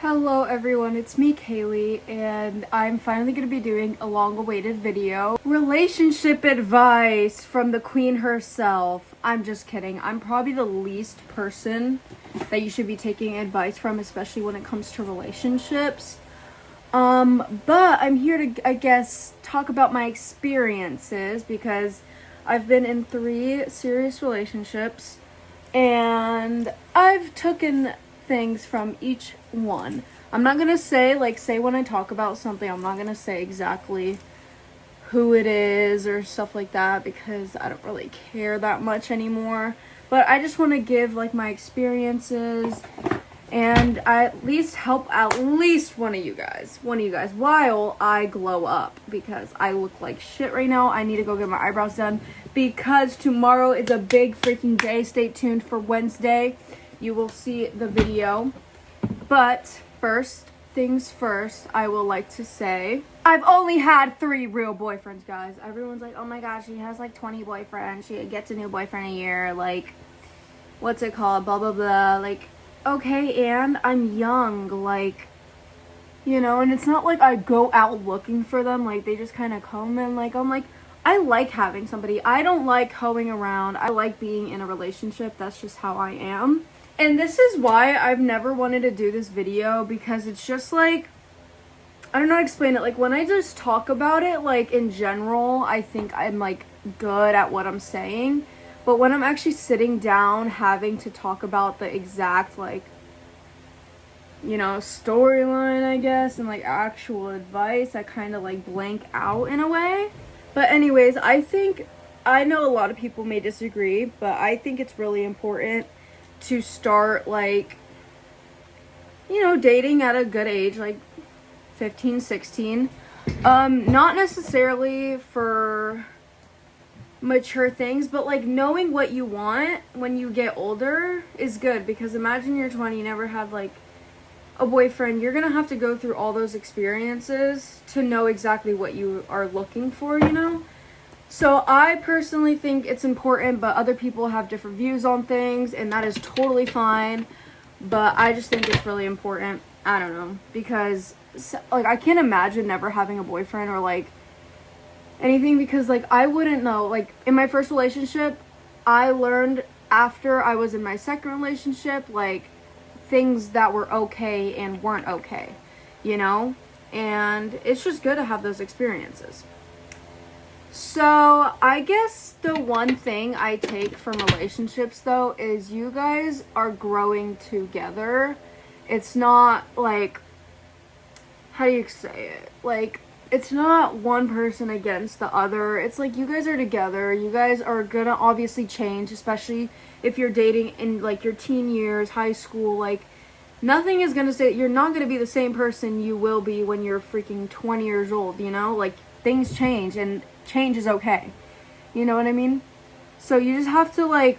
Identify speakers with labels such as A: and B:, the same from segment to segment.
A: Hello everyone, it's me Keilly, and I'm finally going to be doing a long-awaited video. Relationship advice from the queen herself. I'm just kidding. I'm probably the least person that you should be taking advice from, especially when it comes to relationships. But I'm here to, I guess, talk about my experiences because I've been in 3 serious relationships and I've taken things from each one. I'm not gonna say when I talk about something, I'm not gonna say exactly who it is or stuff like that because I don't really care that much anymore. But I just want to give my experiences, and I at least help at least one of you guys while I glow up, because I look like shit right now. I need to go get my eyebrows done because tomorrow is a big freaking day. Stay tuned for Wednesday. You will see the video. But first things first, I will like to say I've only had 3 real boyfriends, guys. Everyone's like, oh my gosh, she has 20 boyfriends. She gets a new boyfriend a year. What's it called? Blah, blah, blah. Okay, and I'm young. And it's not like I go out looking for them. They just kind of come and I like having somebody. I don't like hoeing around. I like being in a relationship. That's just how I am. And this is why I've never wanted to do this video, because it's just I don't know how to explain it. When I just talk about it, in general, I think I'm good at what I'm saying. But when I'm actually sitting down having to talk about the exact storyline, I guess, and actual advice, I kind of blank out in a way. But anyways, I know a lot of people may disagree, but I think it's really important to start dating at a good age, 15, 16. Not necessarily for mature things, but knowing what you want when you get older is good, because imagine you're 20, you never have a boyfriend. You're gonna have to go through all those experiences to know exactly what you are looking for, So I personally think it's important, but other people have different views on things, and that is totally fine. But I just think it's really important. I don't know, because I can't imagine never having a boyfriend or anything, because I wouldn't know. In my first relationship, I learned after I was in my second relationship things that were okay and weren't okay, and it's just good to have those experiences. So I guess the one thing I take from relationships, though, is you guys are growing together. It's not how do you say it? It's not one person against the other. It's you guys are together. You guys are gonna obviously change, especially if you're dating in your teen years, high school. Nothing is gonna say you're not gonna be the same person you will be when you're freaking 20 years old, things change, and change is okay. You know what I mean? So you just have to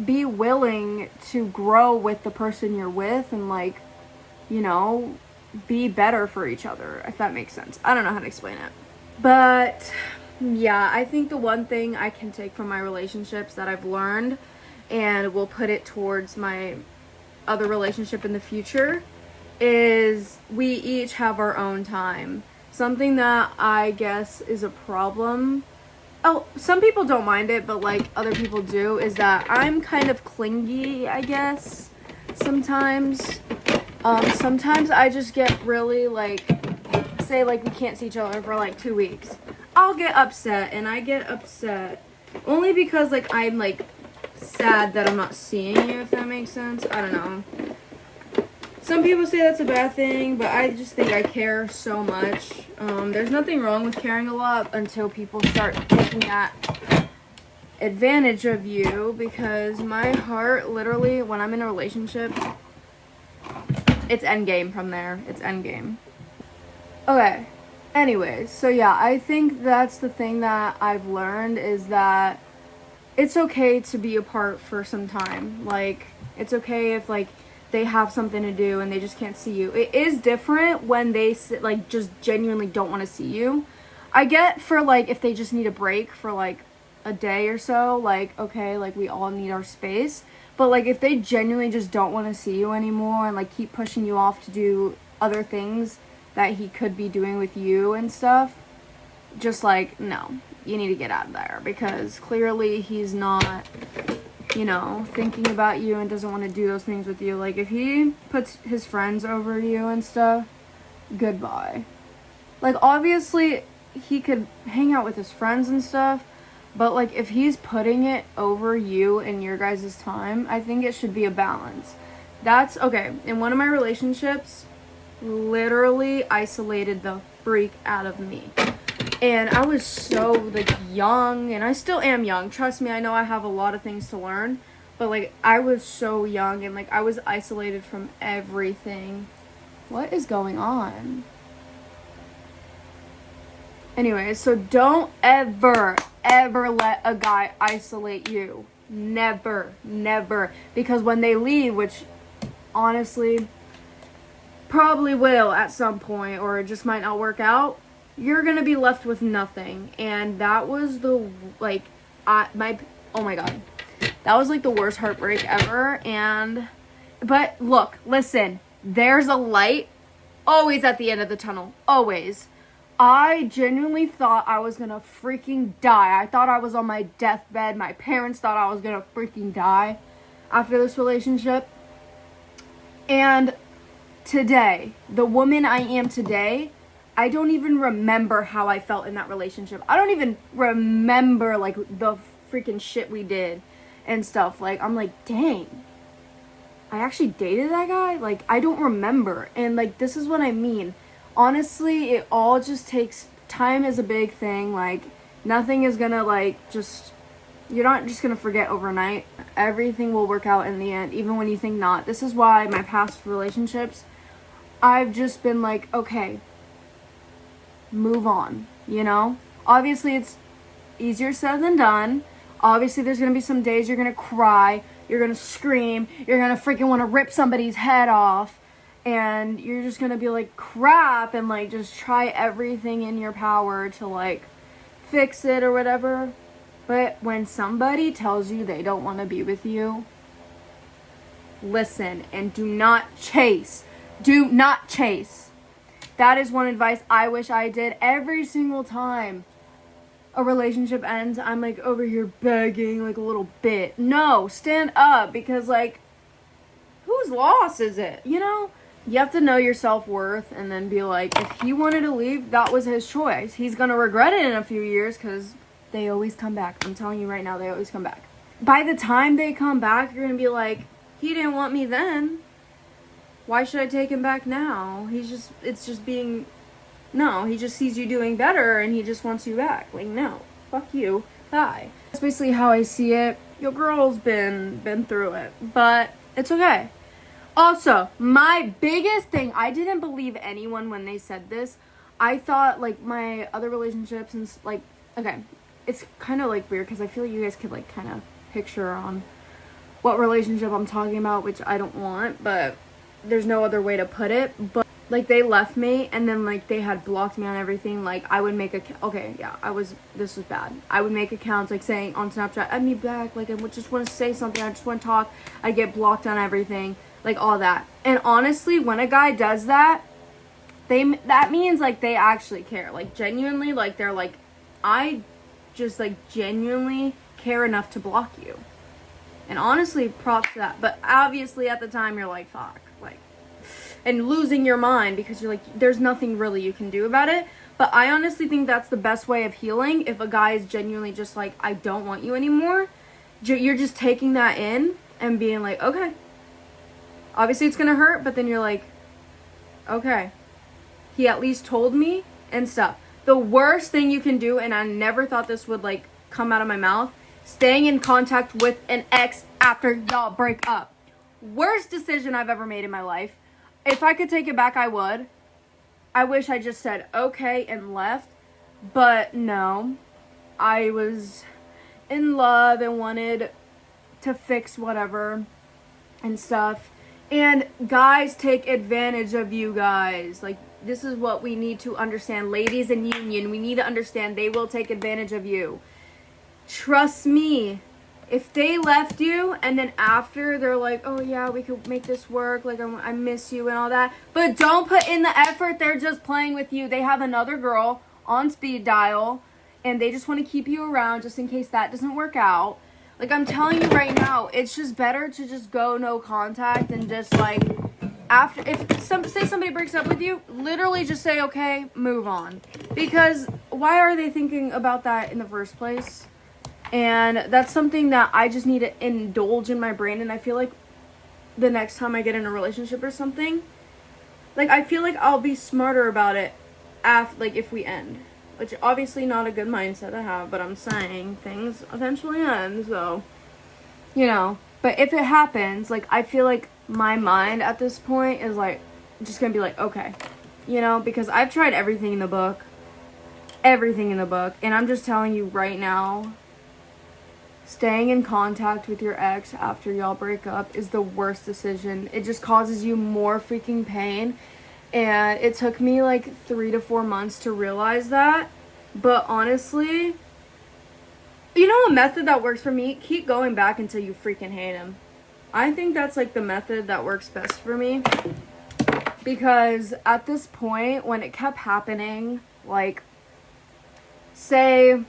A: be willing to grow with the person you're with, and be better for each other, if that makes sense. I don't know how to explain it. But yeah, I think the one thing I can take from my relationships that I've learned, and will put it towards my other relationship in the future, is we each have our own time. Something that I guess is a problem. Oh, some people don't mind it, but other people do, is that I'm kind of clingy, I guess, sometimes. Sometimes I just get really say we can't see each other for 2 weeks. I'll get upset, and I get upset only because I'm sad that I'm not seeing you, if that makes sense. I don't know. Some people say that's a bad thing, but I just think I care so much. There's nothing wrong with caring a lot until people start taking that advantage of you, because my heart, literally, when I'm in a relationship, it's endgame from there. It's endgame. Okay. Anyways, so yeah, I think that's the thing that I've learned, is that it's okay to be apart for some time. It's okay if they have something to do and they just can't see you. It is different when they just genuinely don't want to see you. I get for if they just need a break for a day or so, okay, we all need our space. But like if they genuinely just don't want to see you anymore and like keep pushing you off to do other things that he could be doing with you and stuff, just like, no, you need to get out of there, because clearly he's not, you know, thinking about you and doesn't want to do those things with you. Like if he puts his friends over you and stuff, goodbye. Like obviously he could hang out with his friends and stuff, but like if he's putting it over you and your guys' time, I think it should be a balance. That's okay. In one of my relationships, literally isolated the freak out of me. And I was so like young, and I still am young. Trust me, I know I have a lot of things to learn, but like I was so young and like I was isolated from everything. What is going on? Anyway, so don't ever let a guy isolate you. Never. Because when they leave, which honestly probably will at some point, or it just might not work out, you're gonna be left with nothing. And that was the, like, oh my god. That was like the worst heartbreak ever. But look, listen, there's a light always at the end of the tunnel. Always. I genuinely thought I was gonna freaking die. I thought I was on my deathbed. My parents thought I was gonna freaking die after this relationship. And today, the woman I am today, I don't even remember how I felt in that relationship. I don't even remember, like, the freaking shit we did and stuff. Like, I'm like, dang, I actually dated that guy? Like, I don't remember. And, like, this is what I mean. Honestly, it all just takes time. Is a big thing. Like, nothing is gonna, like, you're not just gonna forget overnight. Everything will work out in the end, even when you think not. This is why my past relationships, I've just been like, okay, move on, you know? Obviously, it's easier said than done. Obviously, there's gonna be some days you're gonna cry, you're gonna scream, you're gonna freaking want to rip somebody's head off. And you're just gonna be like, crap, and like just try everything in your power to like fix it or whatever. But when somebody tells you they don't want to be with you, listen and do not chase. Do not chase. That is one advice I wish I did. Every single time a relationship ends, I'm like over here begging like a little bit. No, stand up, because like, whose loss is it, you know? You have to know your self-worth and then be like, if he wanted to leave, that was his choice. He's going to regret it in a few years, because they always come back. I'm telling you right now, they always come back. By the time they come back, you're going to be like, he didn't want me then. Why should I take him back now? He just sees you doing better and he just wants you back. Like, no, fuck you. Bye. That's basically how I see it. Your girl's been through it, but it's okay. Also, my biggest thing, I didn't believe anyone when they said this. I thought, like, my other relationships and, like, okay, it's kind of, like, weird, because I feel like you guys could, like, kind of picture on what relationship I'm talking about, which I don't want, but there's no other way to put it. But, like, they left me, and then, like, they had blocked me on everything. Like, I would make this was bad. I would make accounts, like, saying on Snapchat, add me back, like, I would just want to say something, I just want to talk. I get blocked on everything. Like, all that. And honestly, when a guy does that, that means, like, they actually care. Like, genuinely, like, they're like, I just, like, genuinely care enough to block you. And honestly, props to that. But obviously, at the time, you're like, fuck. Like, and losing your mind, because you're like, there's nothing really you can do about it. But I honestly think that's the best way of healing. If a guy is genuinely just like, I don't want you anymore, you're just taking that in and being like, okay. Obviously, it's gonna hurt, but then you're like, okay, he at least told me and stuff. The worst thing you can do, and I never thought this would, like, come out of my mouth, staying in contact with an ex after y'all break up. Worst decision I've ever made in my life. If I could take it back, I would. I wish I just said okay and left, but no. I was in love and wanted to fix whatever and stuff. And guys take advantage of you guys. Like, this is what we need to understand. Ladies in union, we need to understand they will take advantage of you. Trust me. If they left you and then after they're like, oh yeah, we could make this work, like I miss you and all that, but don't put in the effort, they're just playing with you. They have another girl on speed dial and they just want to keep you around just in case that doesn't work out. Like, I'm telling you right now, it's just better to just go no contact and just like, after, say somebody breaks up with you, literally just say, okay, move on. Because why are they thinking about that in the first place? And that's something that I just need to indulge in my brain. And I feel like the next time I get in a relationship or something, like, I feel like I'll be smarter about it like, if we end. Which, obviously not a good mindset to have, but I'm saying things eventually end, so, you know. But if it happens, like, I feel like my mind at this point is, like, just gonna be like, okay. You know, because I've tried everything in the book. Everything in the book. And I'm just telling you right now, staying in contact with your ex after y'all break up is the worst decision. It just causes you more freaking pain. And it took me like 3 to 4 months to realize that. But honestly, you know a method that works for me? Keep going back until you freaking hate him. I think that's like the method that works best for me. Because at this point, when it kept happening, like, say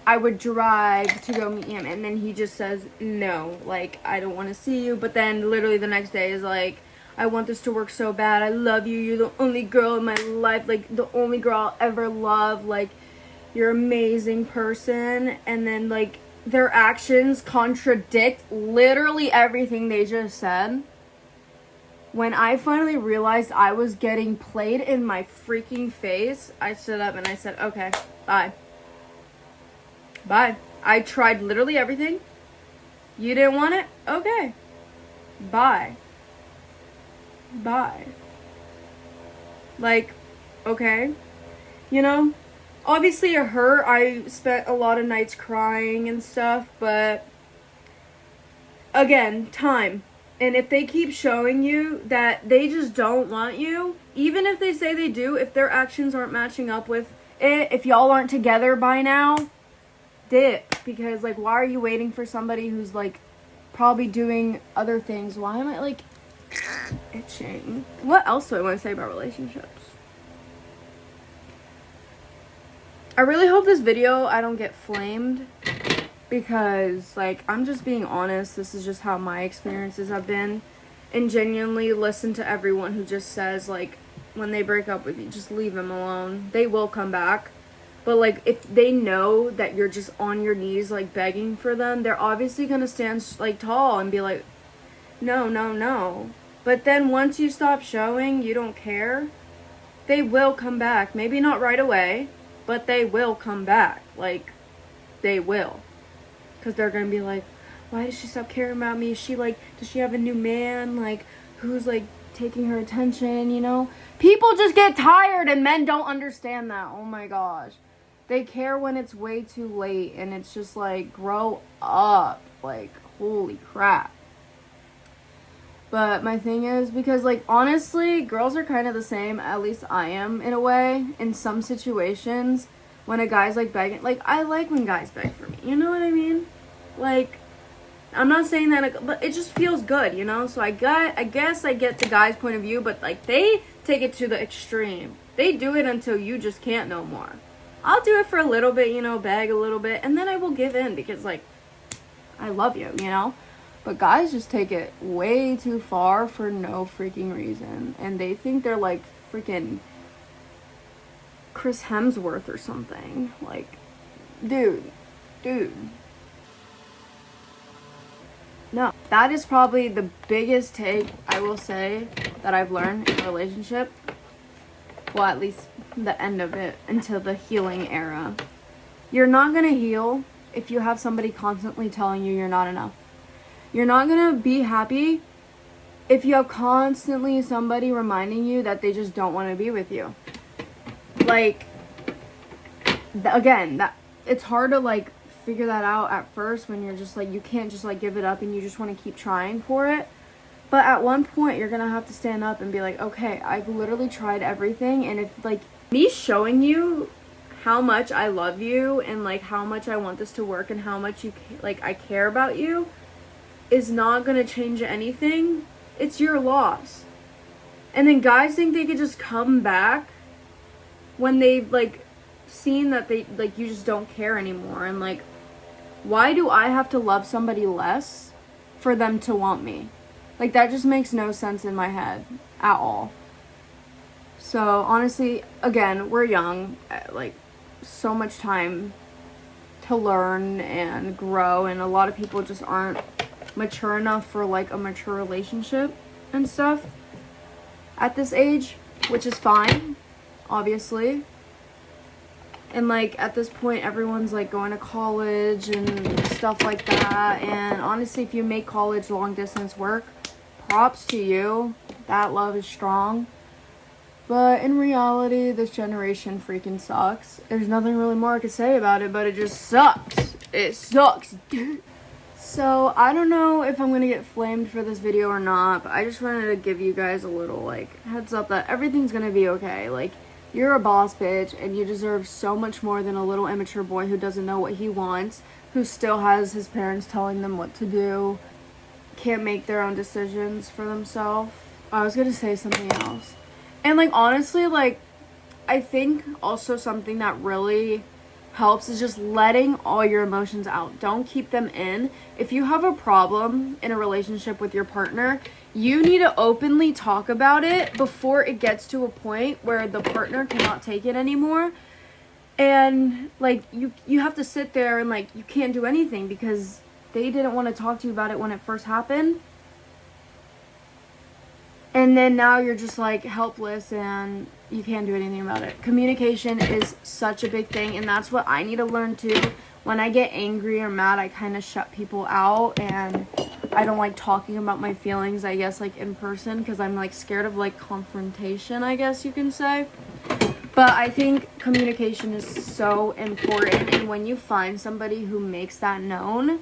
A: I would drive to go meet him and then he just says no, like, I don't want to see you. But then literally the next day is like, I want this to work so bad. I love you. You're the only girl in my life. Like, the only girl I'll ever love. Like, you're an amazing person. And then, like, their actions contradict literally everything they just said. When I finally realized I was getting played in my freaking face, I stood up and I said, okay, bye. Bye. I tried literally everything. You didn't want it? Okay. Bye. Bye. Like, okay. You know? Obviously it hurt. I spent a lot of nights crying and stuff, but again, time. And if they keep showing you that they just don't want you, even if they say they do, if their actions aren't matching up with it, if y'all aren't together by now, dip. Because, like, why are you waiting for somebody who's, like, probably doing other things? Why am I, like, itching? What else do I want to say about relationships? I really hope this video I don't get flamed. Because, like, I'm just being honest. This is just how my experiences have been. And genuinely listen to everyone who just says, like, when they break up with you, just leave them alone. They will come back. But, like, if they know that you're just on your knees, like, begging for them, they're obviously going to stand, like, tall and be like, no, no, no. But then once you stop showing you don't care, they will come back. Maybe not right away, but they will come back. Like, they will. Because they're going to be like, why does she stop caring about me? Is she, like, does she have a new man, like, who's, like, taking her attention, you know? People just get tired and men don't understand that. Oh, my gosh. They care when it's way too late, and it's just like, grow up. Like, holy crap. But my thing is, because, like, honestly, girls are kind of the same, at least I am, in a way, in some situations, when a guy's, like, begging. Like, I like when guys beg for me, you know what I mean? Like, I'm not saying that, but it just feels good, you know? So I guess I get the guy's point of view, but, like, they take it to the extreme. They do it until you just can't no more. I'll do it for a little bit, you know, beg a little bit, and then I will give in because, like, I love you, you know? But guys just take it way too far for no freaking reason. And they think they're, like, freaking Chris Hemsworth or something. Like, dude. No. That is probably the biggest take, I will say, that I've learned in a relationship. Well, at least the end of it, until the healing era. You're not gonna heal if you have somebody constantly telling you you're not enough. You're not gonna be happy if you have constantly somebody reminding you that they just don't want to be with you. Like, again, that it's hard to, like, figure that out at first when you're just like, you can't just, like, give it up and you just want to keep trying for it. But at one point, you're gonna have to stand up and be like, okay, I've literally tried everything, and if, like, me showing you how much I love you and like how much I want this to work and how much like I care about you is not gonna change anything. It's your loss. And then guys think they could just come back when they've like seen that they like you just don't care anymore. And like, why do I have to love somebody less for them to want me? Like, that just makes no sense in my head at all. So honestly, again, we're young, like so much time to learn and grow, and a lot of people just aren't mature enough for like a mature relationship and stuff at this age, which is fine, obviously. And like at this point, everyone's like going to college and stuff like that. And honestly, if you make college long distance work, props to you. That love is strong. But in reality, this generation freaking sucks. There's nothing really more I could say about it, but it just sucks. It sucks, dude. So I don't know if I'm gonna get flamed for this video or not, but I just wanted to give you guys a little like heads up that everything's gonna be okay. Like, you're a boss bitch and you deserve so much more than a little immature boy who doesn't know what he wants, who still has his parents telling them what to do, can't make their own decisions for themselves. I was gonna say something else. And like, honestly, like, I think also something that really helps is just letting all your emotions out. Don't keep them in. If you have a problem in a relationship with your partner, you need to openly talk about it before it gets to a point where the partner cannot take it anymore. And like, you have to sit there and like, you can't do anything because they didn't want to talk to you about it when it first happened. And then now you're just like helpless and you can't do anything about it. Communication is such a big thing, and that's what I need to learn too. When I get angry or mad, I kind of shut people out, and I don't like talking about my feelings, I guess, like in person, because I'm like scared of like confrontation, I guess you can say. But I think communication is so important, and when you find somebody who makes that known,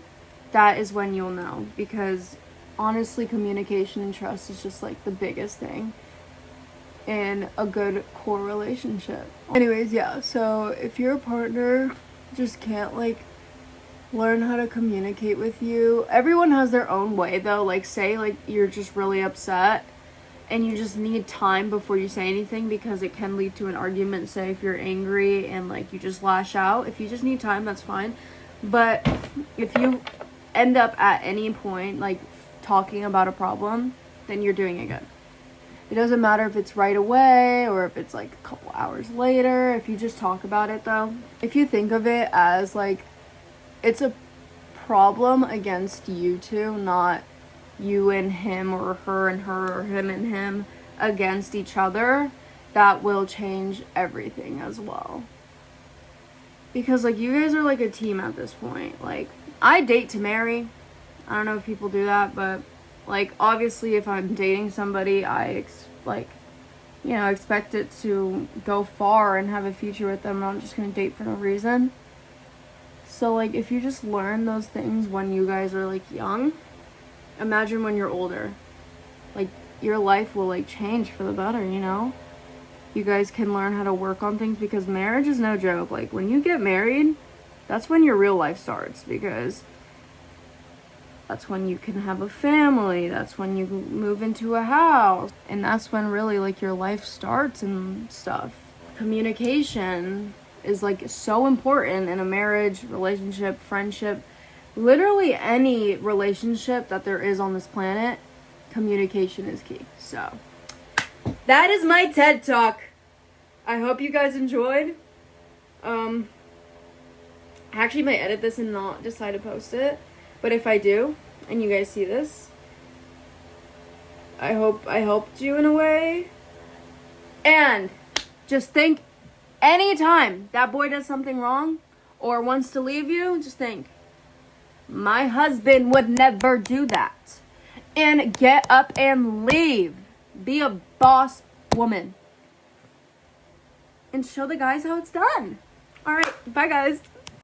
A: that is when you'll know. Because honestly, communication and trust is just like the biggest thing in a good core relationship. Anyways, yeah, so if your partner just can't like learn how to communicate with you, everyone has their own way though. Like, say like you're just really upset and you just need time before you say anything because it can lead to an argument. Say if you're angry and like you just lash out, if you just need time, that's fine. But if you end up at any point like talking about a problem, then you're doing it good. It doesn't matter if it's right away or if it's like a couple hours later. If you just talk about it though, if you think of it as like it's a problem against you two, not you and him or her and her or him and him against each other, that will change everything as well. Because like, you guys are like a team at this point. Like, I date to marry. I don't know if people do that, but like, obviously if I'm dating somebody, I expect it to go far and have a future with them. I'm not just gonna date for no reason. So like, if you just learn those things when you guys are like young, imagine when you're older. Like, your life will like change for the better, you know? You guys can learn how to work on things, because marriage is no joke. Like, when you get married, that's when your real life starts, because that's when you can have a family. That's when you move into a house. And that's when really like your life starts and stuff. Communication is like so important in a marriage, relationship, friendship, literally any relationship that there is on this planet. Communication is key. So that is my TED Talk. I hope you guys enjoyed. I actually might edit this and not decide to post it. But if I do, and you guys see this, I hope I helped you in a way. And just think, anytime that boy does something wrong or wants to leave you, just think, my husband would never do that. And get up and leave. Be a boss woman. And show the guys how it's done. Alright, bye guys.